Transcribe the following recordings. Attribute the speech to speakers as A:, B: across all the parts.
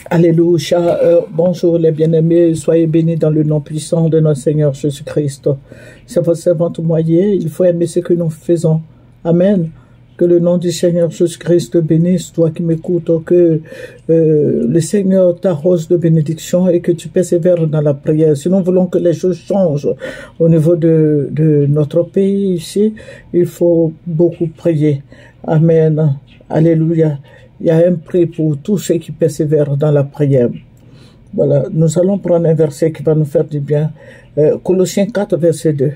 A: Alléluia. Bonjour les bien-aimés, soyez bénis dans le nom puissant de notre Seigneur Jésus-Christ. C'est votre servante moyen, il faut aimer ce que nous faisons. Amen. Que le nom du Seigneur Jésus-Christ bénisse, toi qui m'écoutes, que le Seigneur t'arrose de bénédiction et que tu persévères dans la prière. Si nous voulons que les choses changent au niveau de notre pays ici, il faut beaucoup prier. Amen. Alléluia. Il y a un prix pour tous ceux qui persévèrent dans la prière. Voilà, nous allons prendre un verset qui va nous faire du bien. Colossiens 4, verset 2.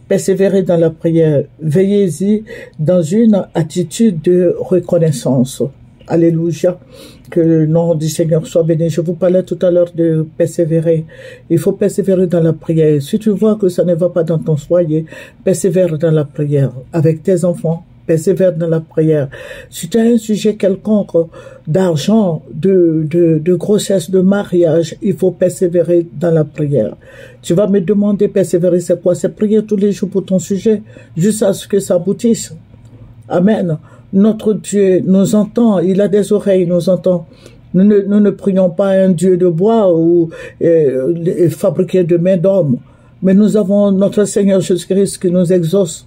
A: Persévérez dans la prière, veillez-y dans une attitude de reconnaissance. Alléluia, que le nom du Seigneur soit béni. Je vous parlais tout à l'heure de persévérer. Il faut persévérer dans la prière. Si tu vois que ça ne va pas dans ton foyer, persévère dans la prière avec tes enfants. Persévère dans la prière. Si tu as un sujet quelconque d'argent, de grossesse, de mariage, il faut persévérer dans la prière. Tu vas me demander, persévérer, c'est quoi? C'est prier tous les jours pour ton sujet, jusqu'à ce que ça aboutisse. Amen. Notre Dieu nous entend, il a des oreilles, il nous entend. Nous ne prions pas un Dieu de bois ou fabriqué de main d'homme, mais nous avons notre Seigneur Jésus-Christ qui nous exauce.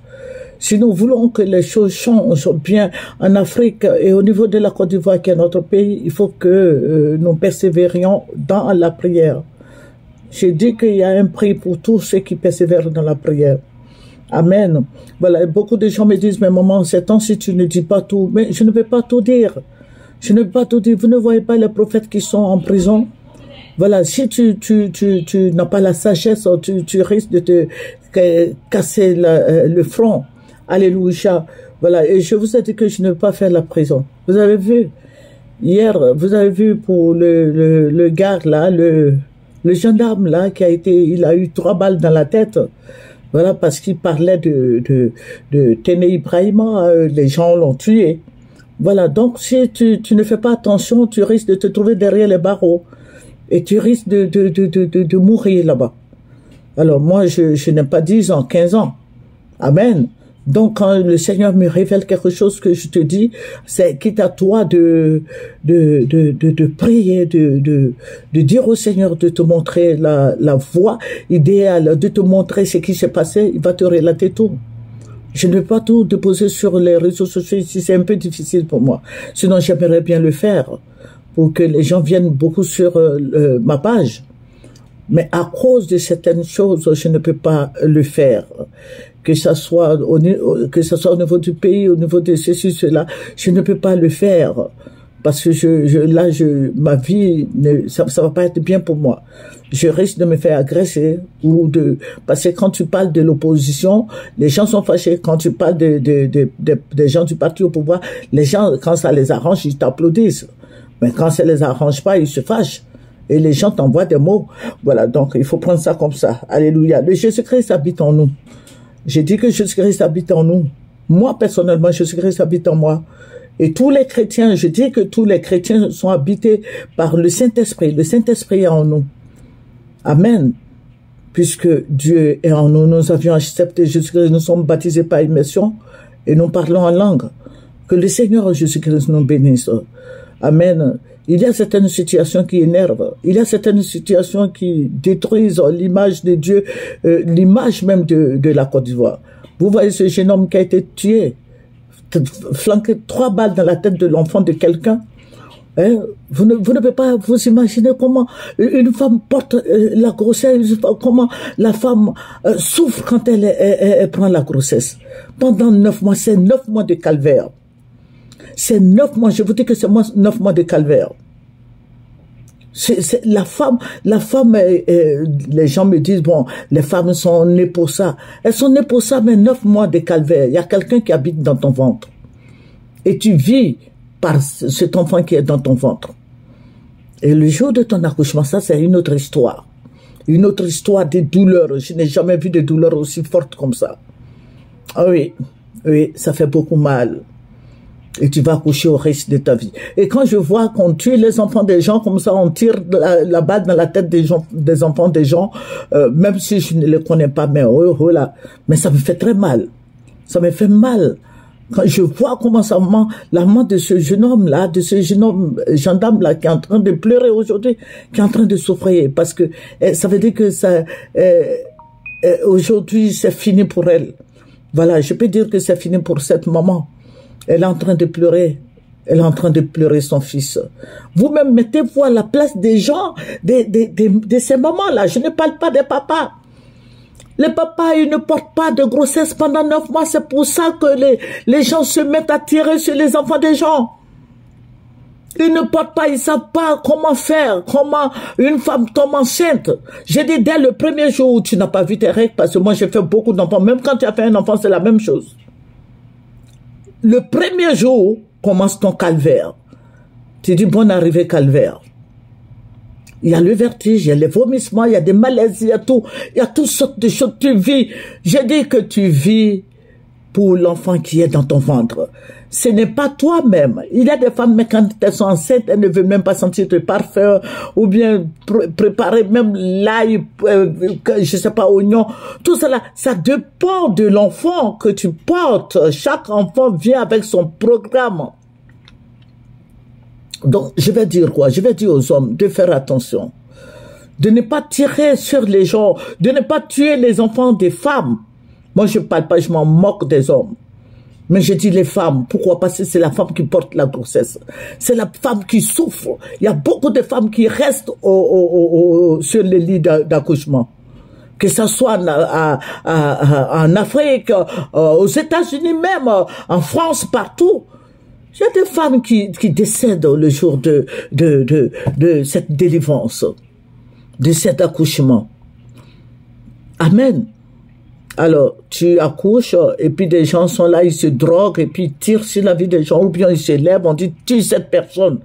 A: Si nous voulons que les choses changent bien en Afrique et au niveau de la Côte d'Ivoire qui est notre pays, il faut que nous persévérions dans la prière. J'ai dit qu'il y a un prix pour tous ceux qui persévèrent dans la prière. Amen. Voilà, beaucoup de gens me disent, mais maman, c'est temps si tu ne dis pas tout. Mais je ne vais pas tout dire. Je ne vais pas tout dire. Vous ne voyez pas les prophètes qui sont en prison? Voilà, si tu n'as pas la sagesse, tu risques de te casser le front. Alléluia. Voilà. Et je vous ai dit que je ne veux pas faire la prison. Vous avez vu, hier, vous avez vu pour le gars là, le gendarme là, il a eu 3 balles dans la tête. Voilà, parce qu'il parlait de Téné Ibrahima, les gens l'ont tué. Voilà. Donc, si tu ne fais pas attention, tu risques de te trouver derrière les barreaux. Et tu risques de mourir là-bas. Alors, moi, je n'ai pas 10 ans, 15 ans. Amen. Donc, quand le Seigneur me révèle quelque chose que je te dis, c'est quitte à toi de prier, de dire au Seigneur de te montrer la voie idéale, de te montrer ce qui s'est passé, il va te relater tout. Je ne vais pas tout déposer sur les réseaux sociaux ici, c'est un peu difficile pour moi. Sinon, j'aimerais bien le faire pour que les gens viennent beaucoup sur ma page. Mais à cause de certaines choses, je ne peux pas le faire. Que ça soit au niveau du pays, au niveau de ceci, cela, je ne peux pas le faire. Parce que ma vie, ça va pas être bien pour moi. Je risque de me faire agresser parce que quand tu parles de l'opposition, les gens sont fâchés. Quand tu parles des gens du parti au pouvoir, les gens, quand ça les arrange, ils t'applaudissent. Mais quand ça les arrange pas, ils se fâchent. Et les gens t'envoient des mots. Voilà, donc il faut prendre ça comme ça. Alléluia. Le Jésus-Christ habite en nous. J'ai dit que Jésus-Christ habite en nous. Moi, personnellement, Jésus-Christ habite en moi. Et tous les chrétiens, je dis que tous les chrétiens sont habités par le Saint-Esprit. Le Saint-Esprit est en nous. Amen. Puisque Dieu est en nous, nous avions accepté Jésus-Christ, nous sommes baptisés par immersion et nous parlons en langue. Que le Seigneur Jésus-Christ nous bénisse. Amen. Il y a certaines situations qui énervent. Il y a certaines situations qui détruisent l'image de Dieu, l'image même de la Côte d'Ivoire. Vous voyez ce jeune homme qui a été tué, flanqué 3 balles dans la tête de l'enfant de quelqu'un. Hein? Vous ne pouvez pas vous imaginer comment une femme porte la grossesse, comment la femme souffre quand elle prend la grossesse. Pendant 9 mois, c'est 9 mois de calvaire. C'est 9 mois, je vous dis que c'est 9 mois de calvaire. La femme, les gens me disent, bon, les femmes sont nées pour ça. Elles sont nées pour ça, mais 9 mois de calvaire. Il y a quelqu'un qui habite dans ton ventre. Et tu vis par cet enfant qui est dans ton ventre. Et le jour de ton accouchement, ça c'est une autre histoire. Une autre histoire des douleurs. Je n'ai jamais vu de douleurs aussi fortes comme ça. Ah oui, ça fait beaucoup mal. Et tu vas accoucher au reste de ta vie. Et quand je vois qu'on tue les enfants des gens comme ça, on tire la balle dans la tête des enfants des gens, même si je ne les connais pas, mais mais ça me fait très mal. Ça me fait mal. Quand je vois comment la maman de ce jeune homme-là, de ce jeune homme gendarme-là, qui est en train de pleurer aujourd'hui, qui est en train de souffrir, parce que ça veut dire que ça, aujourd'hui, c'est fini pour elle. Voilà, je peux dire que c'est fini pour cette maman. Elle est en train de pleurer. Elle est en train de pleurer son fils. Vous-même, mettez-vous à la place des gens, de ces mamans-là. Je ne parle pas des papas. Les papas, ils ne portent pas de grossesse pendant 9 mois. C'est pour ça que les gens se mettent à tirer sur les enfants des gens. Ils ne portent pas, ils ne savent pas comment faire, comment une femme tombe enceinte. J'ai dit dès le premier jour où tu n'as pas vu tes règles, parce que moi j'ai fait beaucoup d'enfants, même quand tu as fait un enfant, c'est la même chose. Le premier jour commence ton calvaire. Tu dis bonne arrivée calvaire. Il y a le vertige, il y a les vomissements, il y a des malaises, il y a toutes sortes de choses. Tu vis, j'ai dit que tu vis pour l'enfant qui est dans ton ventre. Ce n'est pas toi-même. Il y a des femmes, mais quand elles sont enceintes, elles ne veulent même pas sentir de parfum, ou bien préparer même l'ail, je sais pas, oignon. Tout cela, ça dépend de l'enfant que tu portes. Chaque enfant vient avec son programme. Donc, je vais dire quoi? Je vais dire aux hommes de faire attention. De ne pas tirer sur les gens, de ne pas tuer les enfants des femmes. Moi, je ne parle pas, je m'en moque des hommes. Mais je dis les femmes. Pourquoi? Parce que c'est la femme qui porte la grossesse. C'est la femme qui souffre. Il y a beaucoup de femmes qui restent sur les lits d'accouchement. Que ce soit en Afrique, aux États-Unis même, en France, partout. Il y a des femmes qui décèdent le jour de cette délivrance, de cet accouchement. Amen. Alors, tu accouches, et puis des gens sont là, ils se droguent, et puis ils tirent sur la vie des gens, ou bien ils se lèvent, on dit, tue cette personne.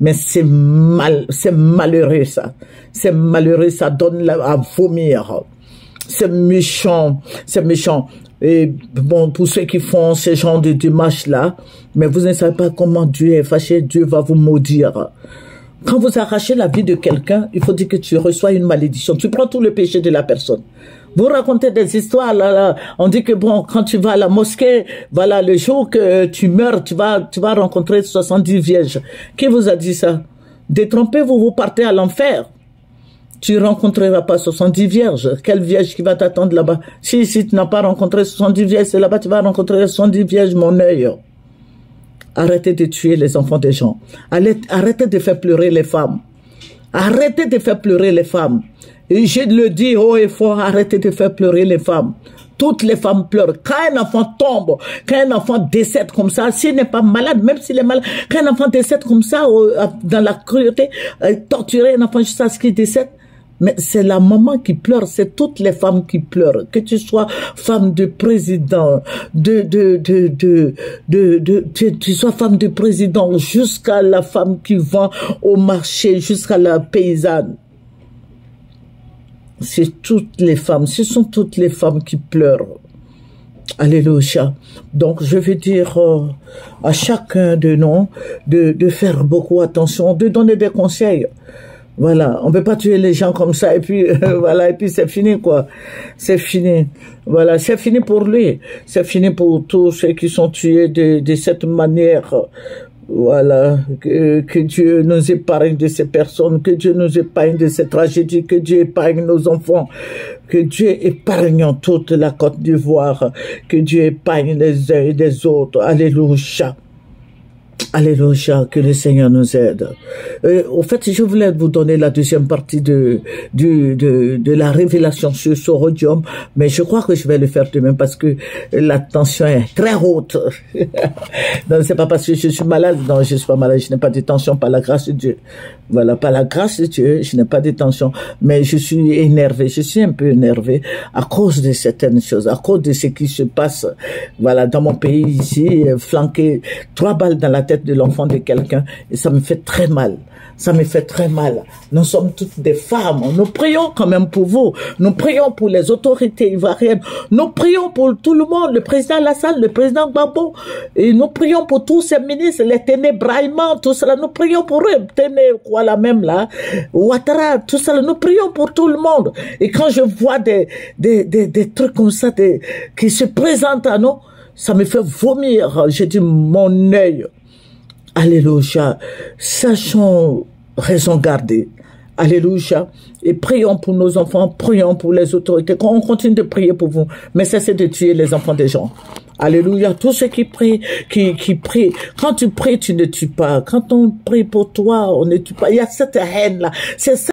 A: Mais c'est malheureux ça. C'est malheureux, ça donne à vomir. C'est méchant, c'est méchant. Et bon, pour ceux qui font ce genre de démarches-là, mais vous ne savez pas comment Dieu est fâché, Dieu va vous maudire. Quand vous arrachez la vie de quelqu'un, il faut dire que tu reçois une malédiction. Tu prends tout le péché de la personne. Vous racontez des histoires, là, on dit que bon, quand tu vas à la mosquée, voilà, le jour que tu meurs, tu vas rencontrer 70 vierges. Qui vous a dit ça? Détrompez-vous, vous partez à l'enfer. Tu rencontreras pas 70 vierges. Quelle vierge qui va t'attendre là-bas? Si tu n'as pas rencontré 70 vierges, c'est là-bas tu vas rencontrer 70 vierges, mon œil. Arrêtez de tuer les enfants des gens. Arrêtez de faire pleurer les femmes. Arrêtez de faire pleurer les femmes. Et je le dis haut et fort, arrêtez de faire pleurer les femmes. Toutes les femmes pleurent. Quand un enfant tombe, quand un enfant décède comme ça, s'il n'est pas malade, même s'il est malade, quand un enfant décède comme ça, dans la cruauté, torturer un enfant jusqu'à ce qu'il décède, mais c'est la maman qui pleure, c'est toutes les femmes qui pleurent. Que tu sois femme de président, tu sois femme de président, jusqu'à la femme qui vend au marché, jusqu'à la paysanne. C'est toutes les femmes, ce sont toutes les femmes qui pleurent. Alléluia. Donc, je veux dire à chacun de nous de faire beaucoup attention, de donner des conseils. Voilà, on peut pas tuer les gens comme ça et puis voilà, et puis c'est fini quoi. C'est fini. Voilà, c'est fini pour lui. C'est fini pour tous ceux qui sont tués de cette manière. Voilà, que Dieu nous épargne de ces personnes, que Dieu nous épargne de ces tragédies, que Dieu épargne nos enfants, que Dieu épargne toute la Côte d'Ivoire, que Dieu épargne les uns et les autres. Alléluia. Alléluia, que le Seigneur nous aide. Au fait, je voulais vous donner la deuxième partie de la révélation sur Sorodium, mais je crois que je vais le faire demain parce que la tension est très haute. Non, c'est pas parce que je suis malade, non, je suis pas malade, je n'ai pas de tension par la grâce de Dieu. Voilà, par la grâce de Dieu, je n'ai pas de tension, mais je suis énervé, je suis un peu énervé à cause de certaines choses, à cause de ce qui se passe, voilà, dans mon pays ici, flanqué 3 balles dans la tête de l'enfant de quelqu'un, et ça me fait très mal. Ça me fait très mal. Nous sommes toutes des femmes. Nous prions quand même pour vous. Nous prions pour les autorités ivoiriennes. Nous prions pour tout le monde. Le président Alassane, le président Gbagbo. Et nous prions pour tous ces ministres, les Téné Brahima, tout cela. Nous prions pour eux. Téné, quoi, la même là. Ouattara, tout cela. Nous prions pour tout le monde. Et quand je vois des trucs comme ça, qui se présentent à nous, Ça me fait vomir. J'ai dit, mon œil. Alléluia. Sachons raison garder. Alléluia. Et prions pour nos enfants, prions pour les autorités. On continue de prier pour vous, mais cessez de tuer les enfants des gens. Alléluia. Tous ceux qui prient, qui prient. Quand tu pries, tu ne tues pas. Quand on prie pour toi, on ne tue pas. Il y a cette haine-là. C'est ça.